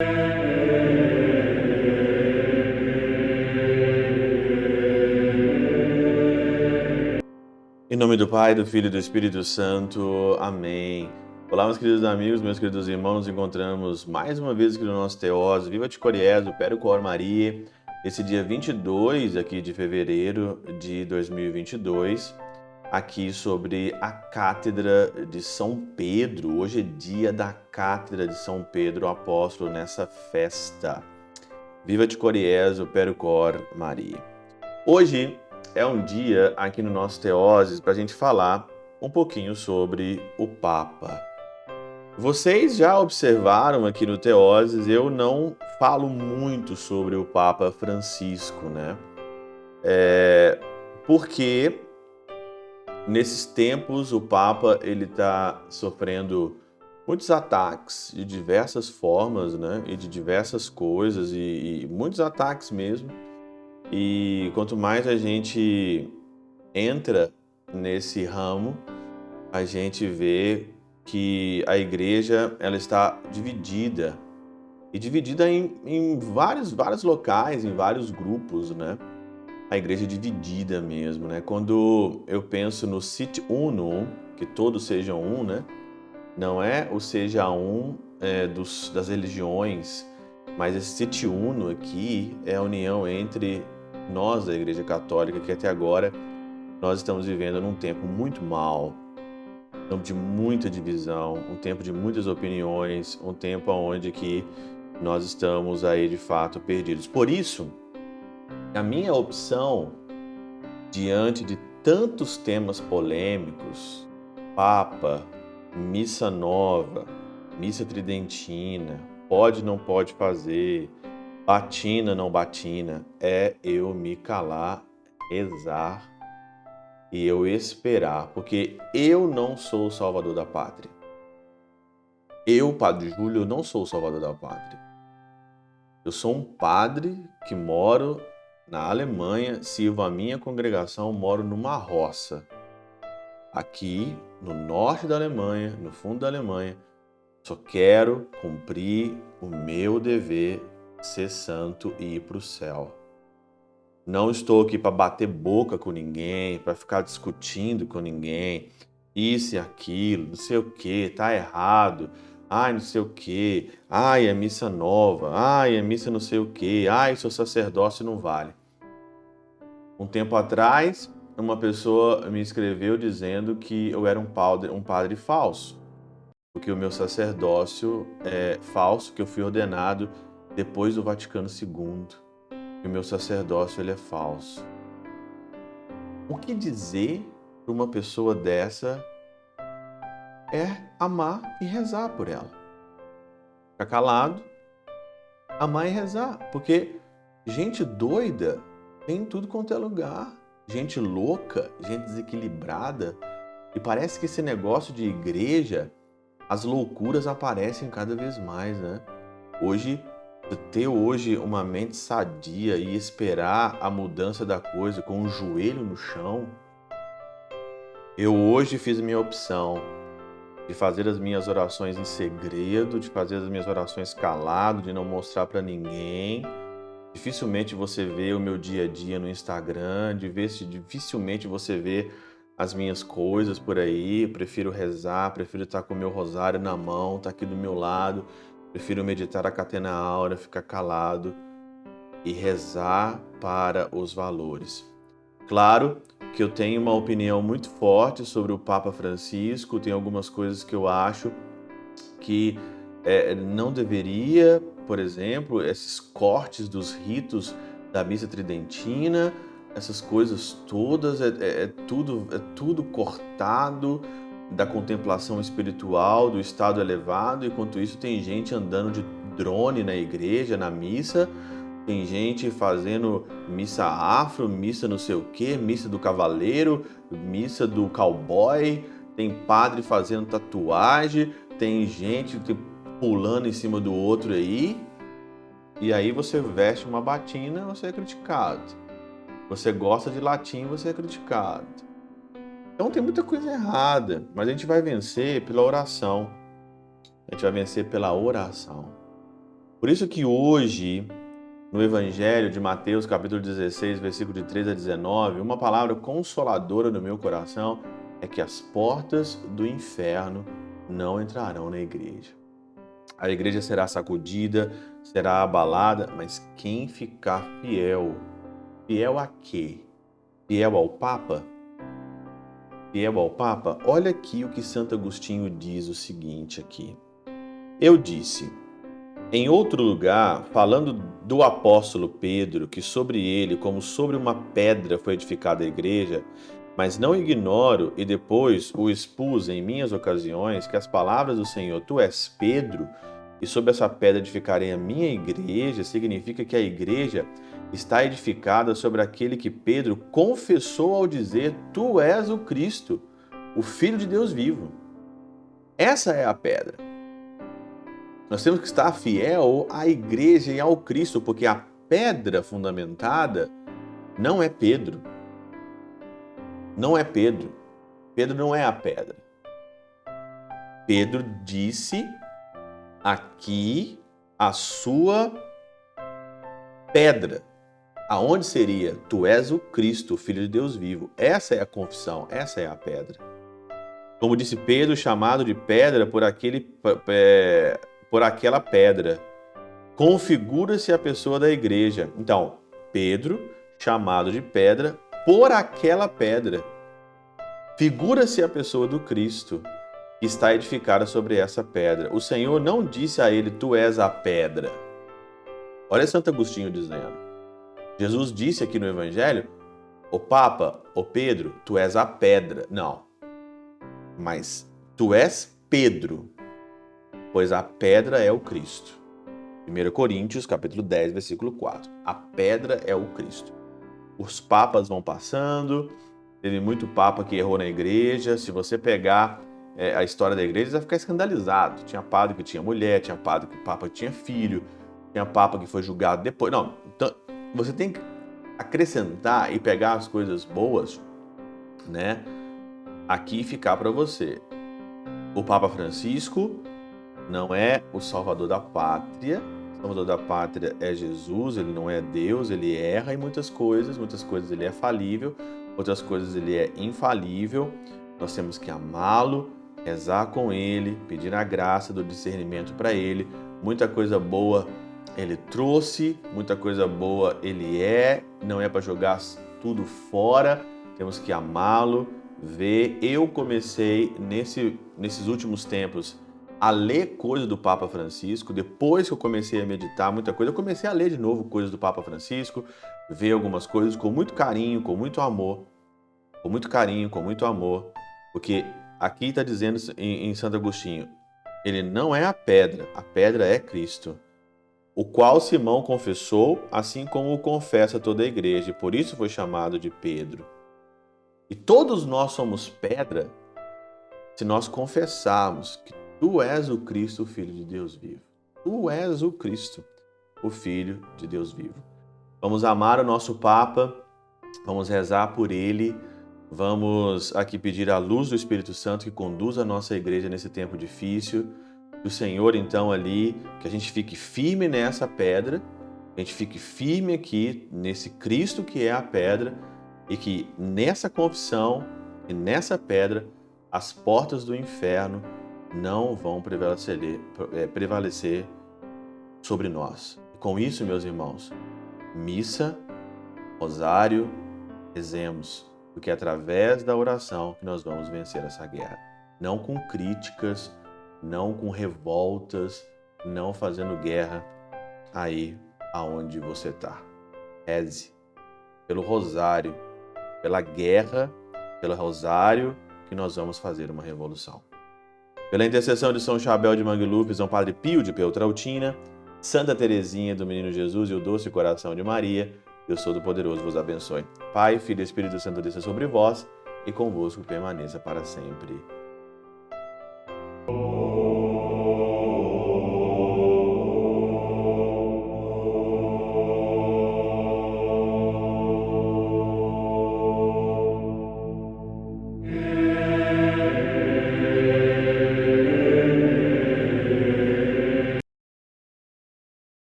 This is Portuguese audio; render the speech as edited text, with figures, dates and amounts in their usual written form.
Em nome do Pai, do Filho e do Espírito Santo. Amém. Olá, meus queridos amigos, meus queridos irmãos, nos encontramos mais uma vez aqui no nosso Teós, Viva de Coriésio, Percor Maria, esse dia 22 aqui de fevereiro de 2022, aqui sobre a Cátedra de São Pedro. Hoje é dia da Cátedra de São Pedro, apóstolo, nessa festa. Viva de Coriésio, Percor Maria. Hoje é um dia aqui no nosso Teoses para a gente falar um pouquinho sobre o Papa. Vocês já observaram aqui no Teoses, eu não falo muito sobre o Papa Francisco, né? Porque nesses tempos o Papa ele está sofrendo muitos ataques de diversas formas, né? E de diversas coisas e muitos ataques mesmo. E quanto mais a gente entra nesse ramo, a gente vê que a igreja ela está dividida. E dividida em vários locais, em vários grupos, né? A igreja é dividida mesmo, né? Quando eu penso no Sit Unum, que todos sejam um, né? Não é o seja um das religiões, mas esse Sit Uno aqui é a união entre nós, da Igreja Católica, que até agora nós estamos vivendo num tempo muito mau, um tempo de muita divisão, um tempo de muitas opiniões, um tempo onde que nós estamos aí de fato perdidos. Por isso, a minha opção diante de tantos temas polêmicos, Papa, Missa Nova, Missa Tridentina, pode, não pode fazer, batina, não batina, é eu me calar, rezar e eu esperar, porque eu não sou o salvador da pátria. Eu, Padre Júlio, não sou o salvador da pátria. Eu sou um padre que moro na Alemanha, sirvo a minha congregação, moro numa roça. Aqui, no norte da Alemanha, no fundo da Alemanha, só quero cumprir o meu dever, ser santo e ir para o céu. Não estou aqui para bater boca com ninguém, para ficar discutindo com ninguém, isso e aquilo, não sei o que, tá errado, ai não sei o que, ai é missa nova, ai é missa não sei o que, ai seu sacerdócio não vale. Um tempo atrás, uma pessoa me escreveu dizendo que eu era um padre falso, porque o meu sacerdócio é falso, que eu fui ordenado depois do Vaticano II, e o meu sacerdócio ele é falso. O que dizer para uma pessoa dessa é amar e rezar por ela. Ficar calado, amar e rezar, porque gente doida tem em tudo quanto é lugar, gente louca, gente desequilibrada, e parece que esse negócio de igreja, as loucuras aparecem cada vez mais, né? Ter hoje uma mente sadia e esperar a mudança da coisa com o joelho no chão. Eu hoje fiz a minha opção de fazer as minhas orações em segredo, de fazer as minhas orações calado, de não mostrar para ninguém. Dificilmente você vê o meu dia a dia no Instagram, dificilmente você vê as minhas coisas por aí. Prefiro rezar, prefiro estar com o meu rosário na mão, estar aqui do meu lado. Prefiro meditar a catena áurea, ficar calado e rezar para os valores. Claro que eu tenho uma opinião muito forte sobre o Papa Francisco, tem algumas coisas que eu acho que não deveria, por exemplo, esses cortes dos ritos da missa tridentina, essas coisas todas, é tudo cortado da contemplação espiritual, do estado elevado. Enquanto isso tem gente andando de drone na igreja, na missa, tem gente fazendo missa afro, missa não sei o que, missa do cavaleiro, missa do cowboy, tem padre fazendo tatuagem, tem gente pulando em cima do outro aí, e aí você veste uma batina, você é criticado. Você gosta de latim, você é criticado. Então tem muita coisa errada, mas a gente vai vencer pela oração. A gente vai vencer pela oração. Por isso que hoje, no Evangelho de Mateus, capítulo 16, versículo de 3 a 19, uma palavra consoladora no meu coração é que as portas do inferno não entrarão na igreja. A igreja será sacudida, será abalada, mas quem ficar fiel, fiel a quê? Fiel ao Papa? Fiel ao Papa? Olha aqui o que Santo Agostinho diz o seguinte aqui. Eu disse, em outro lugar, falando do apóstolo Pedro, que sobre ele, como sobre uma pedra, foi edificada a igreja, mas não ignoro, e depois o expus em minhas ocasiões, que as palavras do Senhor, tu és Pedro, e sobre essa pedra edificarei a minha igreja, significa que a igreja está edificada sobre aquele que Pedro confessou ao dizer, tu és o Cristo, o Filho de Deus vivo. Essa é a pedra. Nós temos que estar fiel à igreja e ao Cristo, porque a pedra fundamentada não é Pedro. Não é Pedro. Pedro não é a pedra. Pedro disse aqui a sua pedra. Aonde seria? Tu és o Cristo, o Filho de Deus vivo. Essa é a confissão, essa é a pedra. Como disse Pedro, chamado de pedra por aquela pedra. Configura-se a pessoa da igreja. Então, Pedro, chamado de pedra por aquela pedra. Figura-se a pessoa do Cristo, que está edificada sobre essa pedra. O Senhor não disse a ele, tu és a pedra. Olha Santo Agostinho dizendo. Jesus disse aqui no Evangelho, o Papa, o Pedro, tu és a pedra. Não, mas tu és Pedro, pois a pedra é o Cristo. 1 Coríntios, capítulo 10, versículo 4. A pedra é o Cristo. Os papas vão passando, teve muito papa que errou na igreja. Se você pegar a história da igreja, você vai ficar escandalizado. Tinha padre que tinha mulher, tinha padre que papa tinha filho, tinha papa que foi julgado depois. Não, então, você tem que acrescentar e pegar as coisas boas, né? Aqui ficar para você. O Papa Francisco não é o salvador da pátria. O salvador da pátria é Jesus, ele não é Deus, ele erra em muitas coisas ele é falível, outras coisas ele é infalível. Nós temos que amá-lo, rezar com ele, pedir a graça do discernimento para ele. Muita coisa boa ele trouxe, muita coisa boa ele é, não é para jogar tudo fora, temos que amá-lo, ver. Eu comecei nesses últimos tempos a ler coisas do Papa Francisco. Depois que eu comecei a meditar muita coisa, eu comecei a ler de novo coisas do Papa Francisco, ver algumas coisas com muito carinho, com muito amor, com muito carinho, com muito amor, porque aqui está dizendo em Santo Agostinho, ele não é a pedra é Cristo, o qual Simão confessou, assim como o confessa toda a igreja, e por isso foi chamado de Pedro. E todos nós somos pedra se nós confessarmos que tu és o Cristo, o Filho de Deus vivo. Tu és o Cristo, o Filho de Deus vivo. Vamos amar o nosso Papa, vamos rezar por ele, vamos aqui pedir a luz do Espírito Santo que conduz a nossa igreja nesse tempo difícil. Que o Senhor, então, ali, que a gente fique firme nessa pedra, a gente fique firme aqui nesse Cristo que é a pedra, e que nessa confissão e nessa pedra as portas do inferno não vão prevalecer sobre nós. E com isso, meus irmãos, missa, rosário, rezemos, porque é através da oração que nós vamos vencer essa guerra. Não com críticas, não com revoltas, não fazendo guerra aí aonde você está. Reze pelo rosário, pela guerra, pelo rosário, que nós vamos fazer uma revolução. Pela intercessão de São Chabel de Mangluf, São Padre Pio de Peltrautina, Santa Teresinha do Menino Jesus e o Doce Coração de Maria, Deus Todo-Poderoso vos abençoe. Pai, Filho e Espírito Santo desça sobre vós e convosco permaneça para sempre.